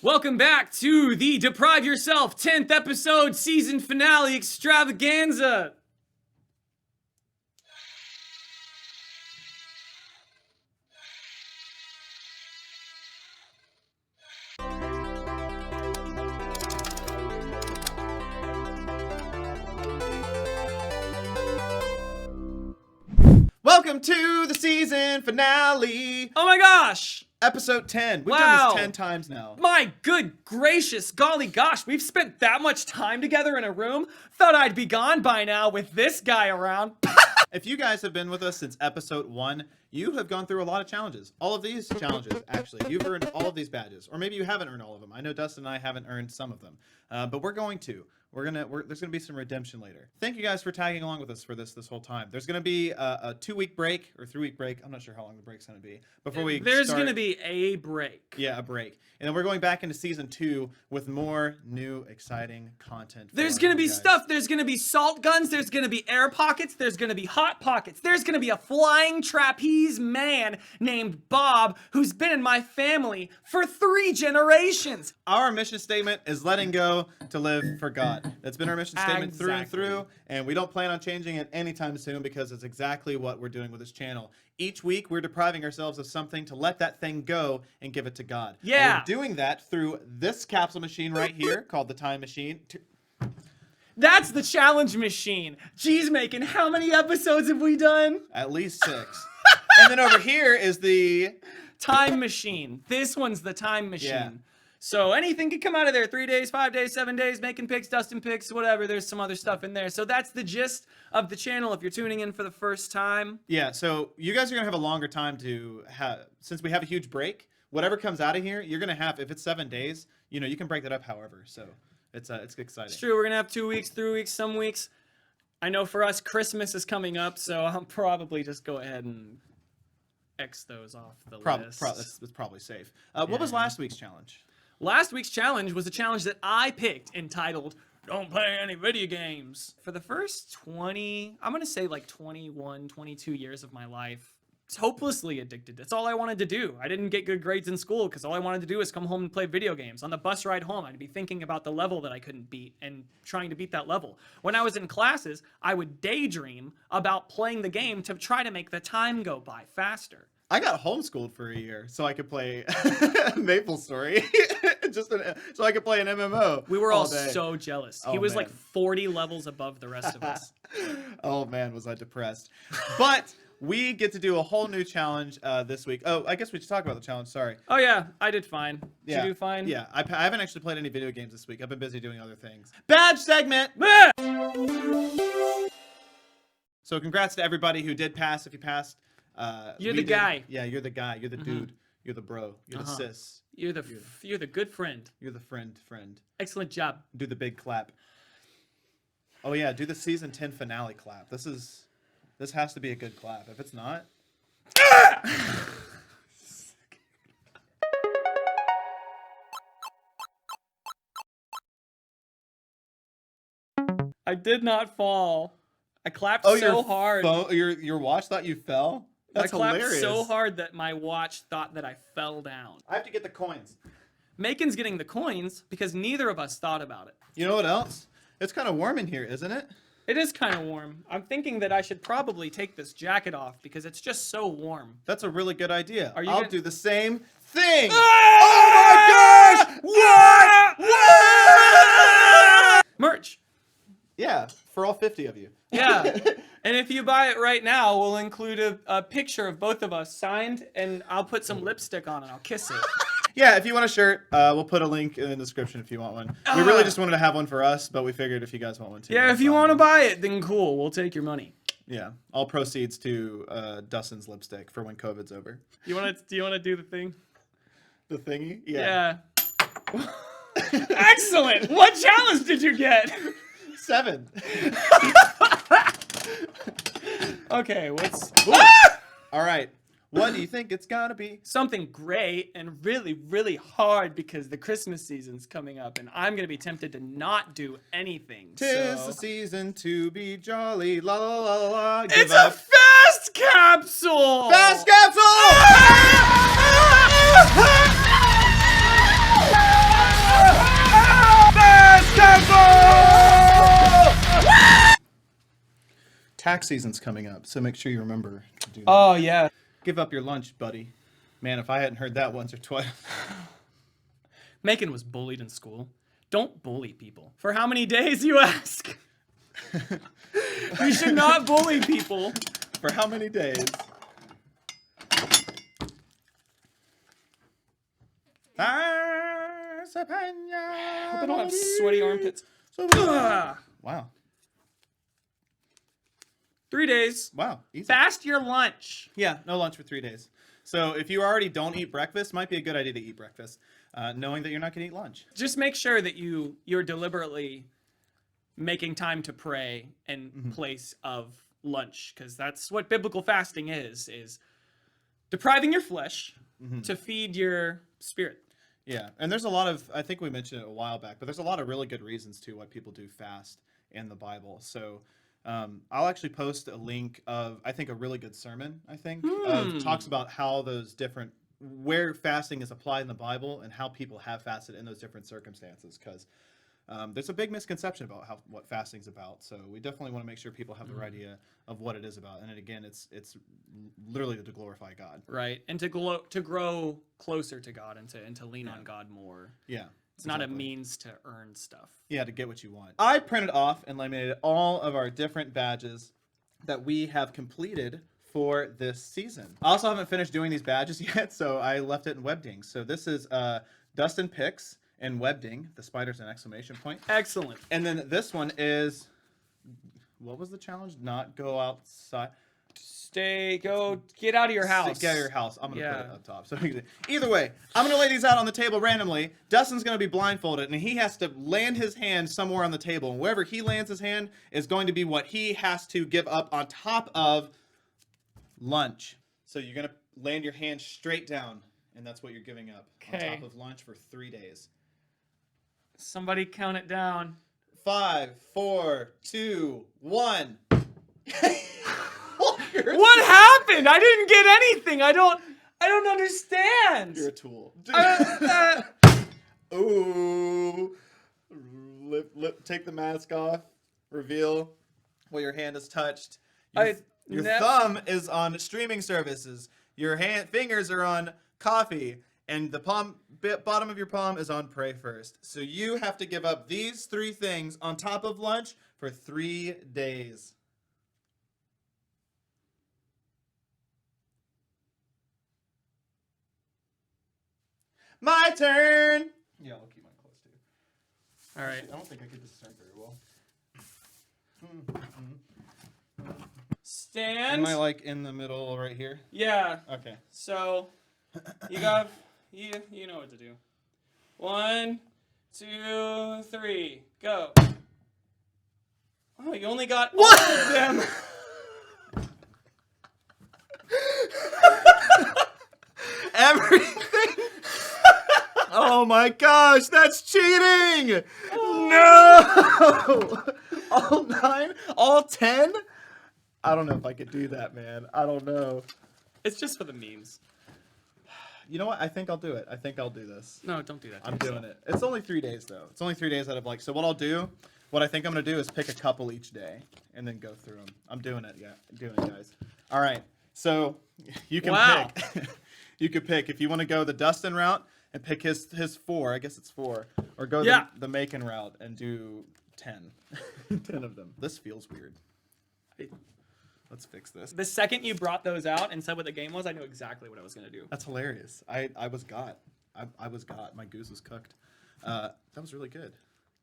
Welcome back to the Deprive Yourself 10th episode season finale extravaganza. Welcome to the season finale. Oh my gosh! Episode 10. We've done Wow. this 10 times now. My good gracious, golly gosh, we've spent that much time together in a room. Thought I'd be gone by now with this guy around. If you guys have been with us since episode 1, you have gone through a lot of challenges. All of these challenges, actually. You've earned all of these badges. Or maybe you haven't earned all of them. I know Dustin and I haven't earned some of them. But we're going to. There's gonna be some redemption later. Thank you guys for tagging along with us for this whole time. There's gonna be a 2-week break or 3-week break. I'm not sure how long the break's gonna be before we. There's gonna be a break. Yeah, a break, and then we're going back into season 2 with more new, exciting content. There's gonna be stuff. There's gonna be salt guns. There's gonna be air pockets. There's gonna be hot pockets. There's gonna be a flying trapeze man named Bob who's been in my family for 3 generations. Our mission statement is letting go to live for God. That's been our mission statement through and through, and we don't plan on changing it anytime soon because it's exactly what we're doing with this channel. Each week, we're depriving ourselves of something to let that thing go and give it to God. Yeah. And we're doing that through this capsule machine right here called the Time Machine. That's the challenge machine. Geez, Macon, how many episodes have we done? At least 6. And then over here is the Time machine. This one's the time machine. Yeah. So anything could come out of there. 3 days, 5 days, 7 days, making picks, Dustin picks, whatever. There's some other stuff in there. So that's the gist of the channel if you're tuning in for the first time. Yeah, so you guys are going to have a longer time to have, since we have a huge break, whatever comes out of here, you're going to have, if it's 7 days, you know, you can break that up however. So it's exciting. It's true. We're going to have 2 weeks, 3 weeks, some weeks. I know for us, Christmas is coming up, so I'll probably just go ahead and X those off the list. That's probably safe. What was last week's challenge? Last week's challenge was a challenge that I picked entitled, Don't Play Any Video Games. For the first 20, I'm going to say like 21, 22 years of my life, I was hopelessly addicted. That's all I wanted to do. I didn't get good grades in school because all I wanted to do was come home and play video games. On the bus ride home, I'd be thinking about the level that I couldn't beat and trying to beat that level. When I was in classes, I would daydream about playing the game to try to make the time go by faster. I got homeschooled for a year so I could play Maple Story. So I could play an MMO. We were all day. so jealous. Oh, he was man. like 40 levels above the rest of us. Oh man, was I depressed. But we get to do a whole new challenge this week. Oh, I guess we should talk about the challenge. Sorry. Oh yeah, I did fine. Did you do fine? Yeah, I haven't actually played any video games this week. I've been busy doing other things. Badge segment! So congrats to everybody who did pass. If you passed. You're the guy. Yeah, you're the guy. You're the dude. You're the bro. You're the sis. You're the good friend. You're the friend. Excellent job. Do the big clap. Oh yeah, do the season 10 finale clap. This has to be a good clap. If it's not, I did not fall. I clapped so hard. Your watch thought you fell? That's I clapped hilarious. so hard that my watch thought that I fell down. I have to get the coins. Macon's getting the coins because neither of us thought about it. You know what else? It's kind of warm in here, isn't it? It is kind of warm. I'm thinking that I should probably take this jacket off because it's just so warm. That's a really good idea. I'll do the same thing. Ah! Oh my gosh! What? Merch. Yeah, for all 50 of you. Yeah. And if you buy it right now, we'll include a picture of both of us signed, and I'll put some lipstick on it. I'll kiss it. Yeah, if you want a shirt, we'll put a link in the description if you want one. We really just wanted to have one for us, but we figured if you guys want one too. Yeah, if you want to buy it, then cool. We'll take your money. Yeah, all proceeds to Dustin's lipstick for when COVID's over. Do you want to do the thing? The thingy? Yeah. Excellent. What challenge did you get? 7. Okay, what's... All right. What do you think it's gonna be? Something great and really, really hard because the Christmas season's coming up and I'm going to be tempted to not do anything. Tis the season to be jolly. La la la la la. It's a fast capsule! Fast capsule! tax season's coming up, so make sure you remember to do that. Oh, yeah. Give up your lunch, buddy. Man, if I hadn't heard that once or twice. Macon was bullied in school. Don't bully people. For how many days, you ask? We should not bully people. For how many days? I hope I don't have sweaty armpits. Ugh. Wow. 3 days. Wow. Easy. Fast your lunch. Yeah, no lunch for 3 days. So if you already don't eat breakfast, might be a good idea to eat breakfast, knowing that you're not going to eat lunch. Just make sure that you're deliberately making time to pray in place of lunch, because that's what biblical fasting is depriving your flesh to feed your spirit. Yeah, and there's a lot of, I think we mentioned it a while back, but there's a lot of really good reasons to why people do fast in the Bible. So I'll actually post a link of, I think, a really good sermon, talks about how those different, where fasting is applied in the Bible and how people have fasted in those different circumstances, because there's a big misconception about what fasting's about. So we definitely want to make sure people have the right idea of what it is about. And again, it's literally to glorify God. Right, and to grow closer to God and to lean on God more. Yeah. It's not a means to earn stuff. Yeah, to get what you want. I printed off and laminated all of our different badges that we have completed for this season. I also haven't finished doing these badges yet, so I left it in Webding. So this is Dustin Picks and Webding. The spider's an exclamation point. Excellent. And then this one is, what was the challenge? Not go outside. Get out of your house. Get out of your house. I'm going to put it up top. So either way, I'm going to lay these out on the table randomly. Dustin's going to be blindfolded, and he has to land his hand somewhere on the table. And wherever he lands his hand is going to be what he has to give up on top of lunch. So you're going to land your hand straight down, and that's what you're giving up on top of lunch for 3 days. Somebody count it down. 5, 4, 2, 1. What happened? I didn't get anything. I don't understand. You're a tool. Ooh. Take the mask off. Reveal what your hand has touched. Your thumb is on streaming services. Your fingers are on coffee. And the bottom of your palm is on pray first. So you have to give up these 3 things on top of lunch for 3 days. My turn! Yeah, I'll keep mine close too. All right. I don't think I could discern very well. Stand. Am I like in the middle right here? Yeah. Okay. So you know what to do. 1, 2, 3, go. Oh, you only got all of them. Everything. Oh my gosh, that's cheating! No! All 9? All 10? I don't know if I could do that, man. I don't know. It's just for the memes. You know what? I think I'll do it. I think I'll do this. No, don't do that. I'm doing it. It's only 3 days, though. It's only 3 days out of like... So what I'll do, what I think I'm going to do is pick a couple each day and then go through them. I'm doing it, yeah. I'm doing it, guys. All right. So you can pick. You could pick if you want to go the Dustin route and pick his 4. I guess it's 4. Or go the Macon route and do 10. 10 of them. This feels weird. Let's fix this. The second you brought those out and said what the game was, I knew exactly what I was going to do. That's hilarious. I was got. I was got. My goose was cooked. That was really good.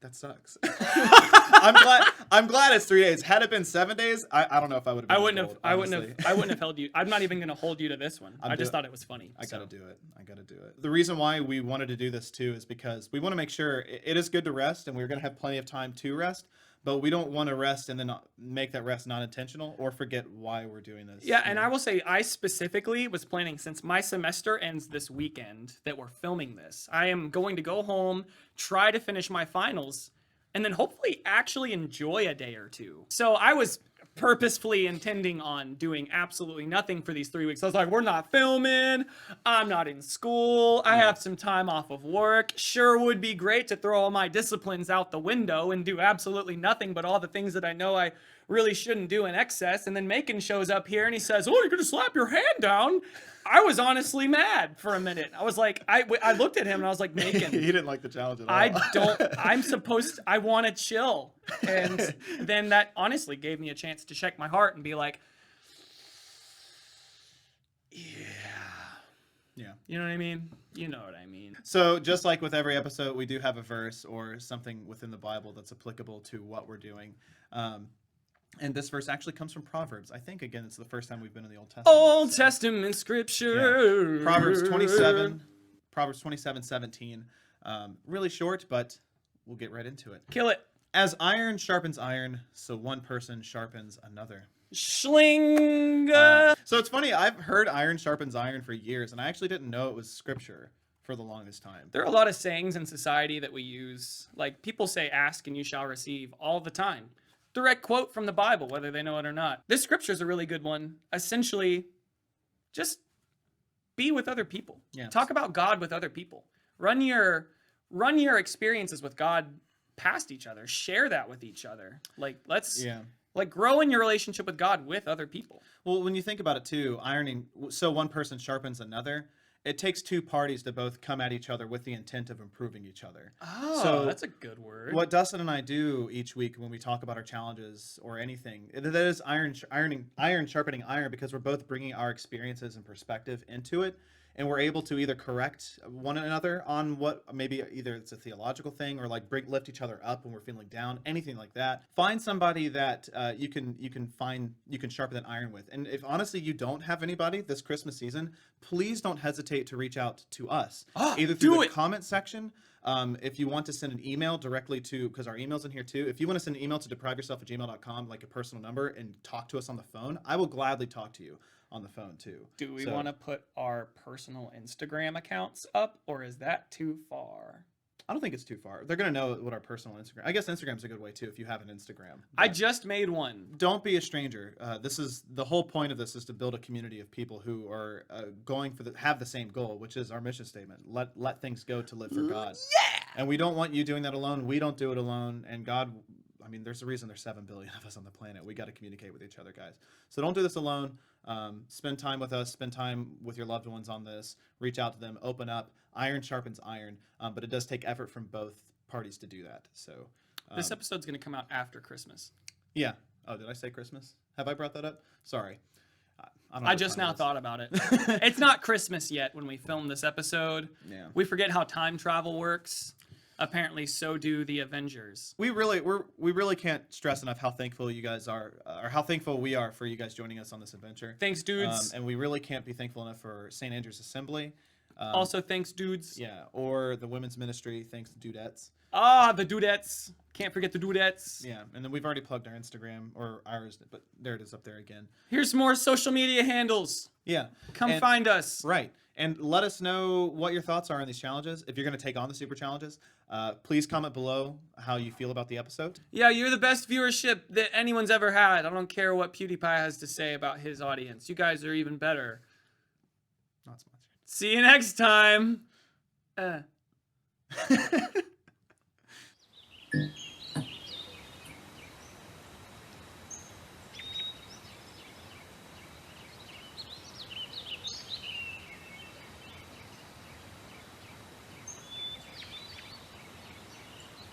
That sucks. I'm glad it's 3 days. Had it been 7 days, I don't know if I would have. I wouldn't have held you. I'm not even going to hold you to this one. I just thought it was funny. I gotta do it. The reason why we wanted to do this too is because we want to make sure it is good to rest, and we're going to have plenty of time to rest. But we don't want to rest and then make that rest not intentional or forget why we're doing this. Yeah, and I will say I specifically was planning, since my semester ends this weekend that we're filming this, I am going to go home, try to finish my finals, and then hopefully actually enjoy a day or two. So I was purposefully intending on doing absolutely nothing for these 3 weeks. I was like, we're not filming. I'm not in school. I have some time off of work. Sure would be great to throw all my disciplines out the window and do absolutely nothing but all the things that I know I really shouldn't do in excess. And then Macon shows up here and he says, oh, you're going to slap your hand down. I was honestly mad for a minute. I was like, I looked at him and I was like, Macon. He didn't like the challenge at all. I want to chill. And then that honestly gave me a chance to check my heart and be like, yeah. You know what I mean? You know what I mean. So just like with every episode, we do have a verse or something within the Bible that's applicable to what we're doing. And this verse actually comes from Proverbs. I think, again, it's the first time we've been in the Old Testament. Old Testament scripture. Yeah. Proverbs 27:17. Really short, but we'll get right into it. Kill it. As iron sharpens iron, so one person sharpens another. Schling. So it's funny, I've heard iron sharpens iron for years, and I actually didn't know it was scripture for the longest time. There are a lot of sayings in society that we use. Like, people say, ask and you shall receive all the time. Direct quote from the Bible, whether they know it or not. This scripture is a really good one. Essentially, just be with other people. Yes. Talk about God with other people. Run your experiences with God past each other. Share that with each other. Like, let's grow in your relationship with God with other people. Well, when you think about it too, ironing, so one person sharpens another. It takes two parties to both come at each other with the intent of improving each other. Oh, so that's a good word. What Dustin and I do each week when we talk about our challenges or anything, that is iron sharpening iron, because we're both bringing our experiences and perspective into it. And we're able to either correct one another on what maybe either it's a theological thing or like lift each other up when we're feeling down, anything like that. Find somebody that you can sharpen that iron with. And if honestly you don't have anybody this Christmas season, please don't hesitate to reach out to us, either through the comment section. If you want to send an email directly to, because our email's in here too, if you want to send an email to depriveyourself@gmail.com, like a personal number, and talk to us on the phone, I will gladly talk to you on the phone too. Do we want to put our personal Instagram accounts up, or is that too far? I don't think it's too far. They're going to know what our personal Instagram. I guess Instagram's a good way too if you have an Instagram. I just made one. Don't be a stranger. This is the whole point of this, is to build a community of people who are have the same goal, which is our mission statement. Let things go to live for God. Yeah. And we don't want you doing that alone. We don't do it alone. And God, I mean, there's a reason there's 7 billion of us on the planet. We got to communicate with each other, guys. So don't do this alone. Spend time with us. Spend time with your loved ones on this. Reach out to them. Open up. Iron sharpens iron. But it does take effort from both parties to do that. So this episode's going to come out after Christmas. Yeah. Oh, did I say Christmas? Have I brought that up? Sorry. I just now thought about it. It's not Christmas yet when we film this episode. Yeah. We forget how time travel works. Apparently, so do the Avengers. We really can't stress enough how thankful you guys are, or how thankful we are for you guys joining us on this adventure. Thanks, dudes. And we really can't be thankful enough for St. Andrew's Assembly. Also, thanks, dudes. Yeah, or the women's ministry. Thanks to dudettes. Ah, the dudettes. Can't forget the dudettes. Yeah, and then we've already plugged our Instagram or ours, but there it is up there again. Here's more social media handles. Yeah. Come find us. Right. And let us know what your thoughts are on these challenges. If you're going to take on the super challenges, please comment below how you feel about the episode. Yeah, you're the best viewership that anyone's ever had. I don't care what PewDiePie has to say about his audience. You guys are even better. Not sponsored. See you next time.